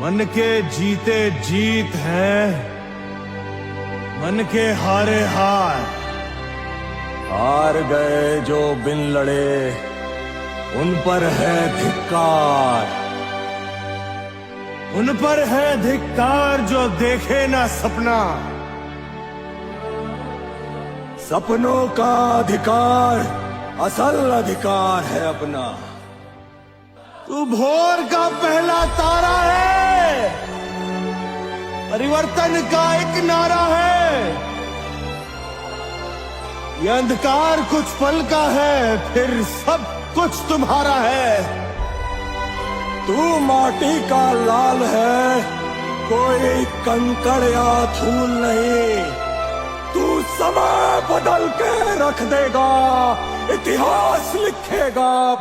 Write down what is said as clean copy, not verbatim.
मन के जीते जीत है, मन के हारे हार। हार गए जो बिन लड़े, उन पर है धिक्कार। उन पर है धिक्कार जो देखे ना सपना। सपनों का अधिकार असल अधिकार है अपना। तू भोर का पहला तारा है, परिवर्तन का एक नारा है। ये अंधकार कुछ पल का है, फिर सब कुछ तुम्हारा है। तू माटी का लाल है, कोई कंकड़ या धूल नहीं। तू समय बदल के रख देगा, इतिहास लिखेगा।